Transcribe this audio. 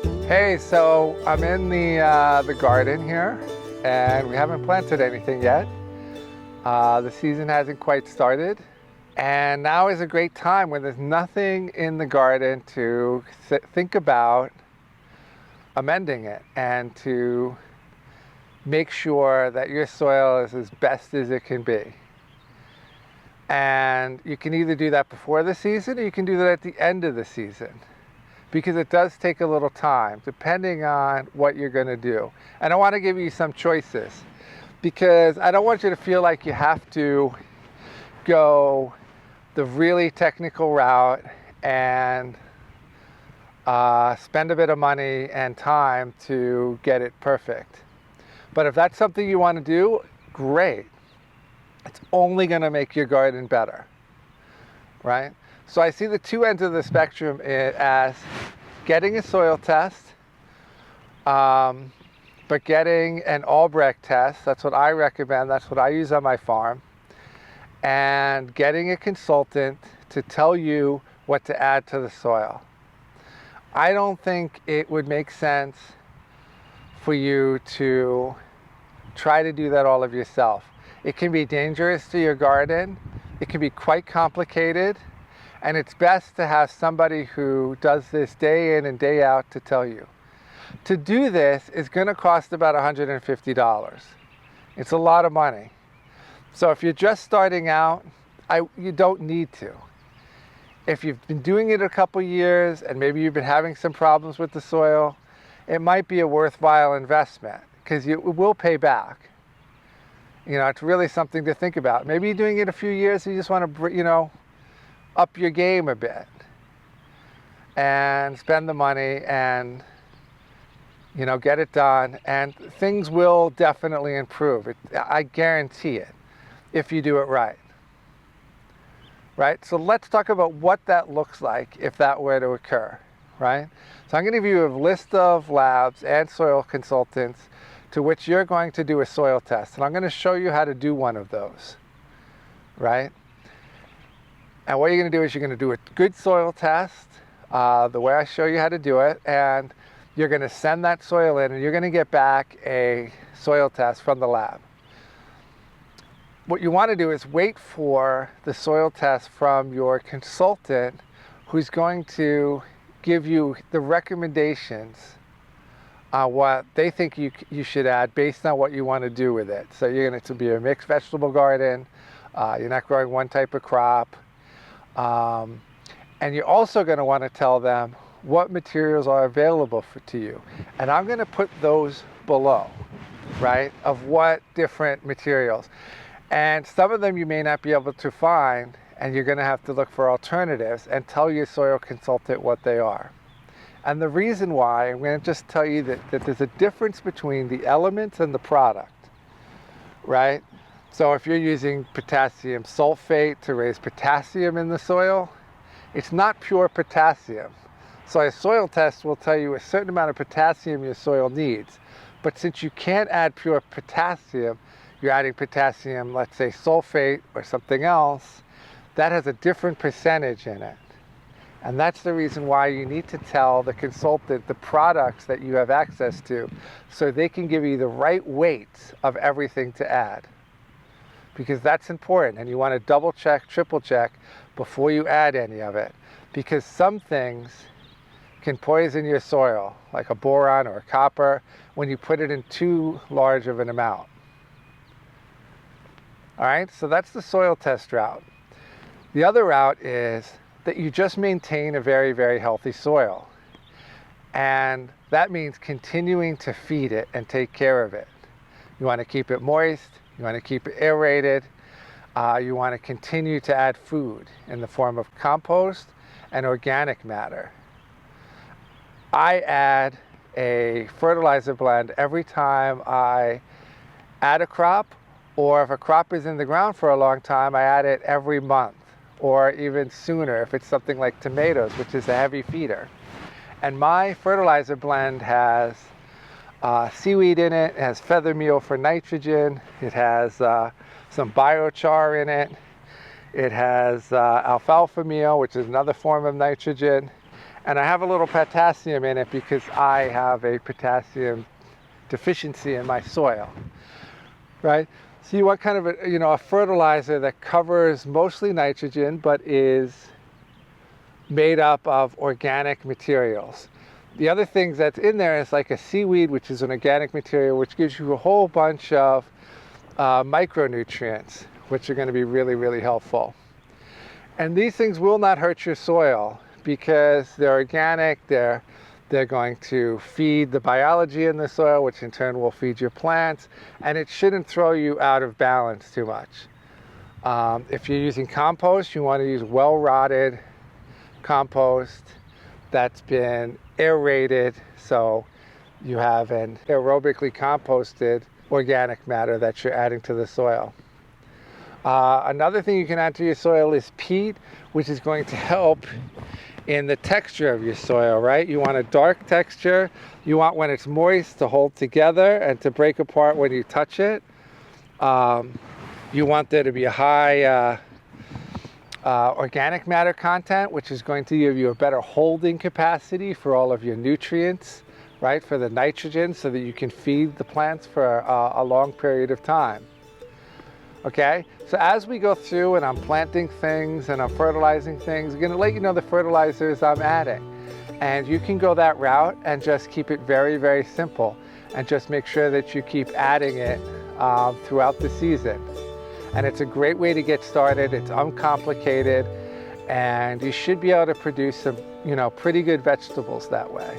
Hey, so I'm in the garden here, and we haven't planted anything yet. The season hasn't quite started, and now is a great time when there's nothing in the garden to think about amending it and to make sure that your soil is as best as it can be. And you can either do that before the season or you can do that at the end of the season, because it does take a little time depending on what you're going to do. And I want to give you some choices because I don't want you to feel like you have to go the really technical route and spend a bit of money and time to get it perfect. But if that's something you want to do, great. It's only going to make your garden better, right? So I see the two ends of the spectrum as getting a soil test, but getting an Albrecht test. That's what I recommend. That's what I use on my farm. And getting a consultant to tell you what to add to the soil. I don't think it would make sense for you to try to do that all of yourself. It can be dangerous to your garden. It can be quite complicated. And it's best to have somebody who does this day in and day out to tell you. To do this is going to cost about $150. It's a lot of money. So if you're just starting out, you don't need to. If you've been doing it a couple years and maybe you've been having some problems with the soil, it might be a worthwhile investment because it will pay back. You know, it's really something to think about. Maybe you're doing it a few years and you just want to, up your game a bit and spend the money and, get it done. And things will definitely improve. I guarantee it if you do it right. Right? So let's talk about what that looks like if that were to occur, right? So I'm going to give you a list of labs and soil consultants to which you're going to do a soil test. And I'm going to show you how to do one of those, right? And what you're going to do is you're going to do a good soil test, the way I show you how to do it, and you're going to send that soil in and you're going to get back a soil test from the lab. What you want to do is wait for the soil test from your consultant who's going to give you the recommendations on what they think you should add based on what you want to do with it. So you're going to be a mixed vegetable garden, you're not growing one type of crop, and you're also going to want to tell them what materials are available to you. And I'm going to put those below, right, of what different materials. And some of them you may not be able to find, and you're going to have to look for alternatives and tell your soil consultant what they are. And the reason why, I'm going to just tell you that there's a difference between the elements and the product, right? So if you're using potassium sulfate to raise potassium in the soil, it's not pure potassium. So a soil test will tell you a certain amount of potassium your soil needs. But since you can't add pure potassium, you're adding potassium, let's say sulfate or something else, that has a different percentage in it. And that's the reason why you need to tell the consultant the products that you have access to so they can give you the right weights of everything to add. Because that's important, and you want to double check, triple check before you add any of it. Because some things can poison your soil, like a boron or a copper, when you put it in too large of an amount. All right, so that's the soil test route. The other route is that you just maintain a very, very healthy soil. And that means continuing to feed it and take care of it. You want to keep it moist, you want to keep it aerated, you want to continue to add food in the form of compost and organic matter. I add a fertilizer blend every time I add a crop, or if a crop is in the ground for a long time, I add it every month, or even sooner if it's something like tomatoes, which is a heavy feeder. And my fertilizer blend has seaweed in it, it has feather meal for nitrogen, it has some biochar in it, it has alfalfa meal, which is another form of nitrogen, And I have a little potassium in it because I have a potassium deficiency in my soil, right? So you want kind of a fertilizer that covers mostly nitrogen, but is made up of organic materials. The other things that's in there is like a seaweed, which is an organic material, which gives you a whole bunch of micronutrients, which are going to be really, really helpful. And these things will not hurt your soil because they're organic. They're going to feed the biology in the soil, which in turn will feed your plants, and it shouldn't throw you out of balance too much. If you're using compost, you want to use well-rotted compost that's been aerated, so you have an aerobically composted organic matter that you're adding to the soil. Another thing you can add to your soil is peat, which is going to help in the texture of your soil, right? You want a dark texture. You want, when it's moist, to hold together and to break apart when you touch it. You want there to be a high organic matter content, which is going to give you a better holding capacity for all of your nutrients, right? For the nitrogen, so that you can feed the plants for a long period of time. Okay, so as we go through and I'm planting things and I'm fertilizing things, I'm going to let you know the fertilizers I'm adding. And you can go that route and just keep it very, very simple and just make sure that you keep adding it throughout the season. And it's a great way to get started. It's uncomplicated, and you should be able to produce some, pretty good vegetables that way.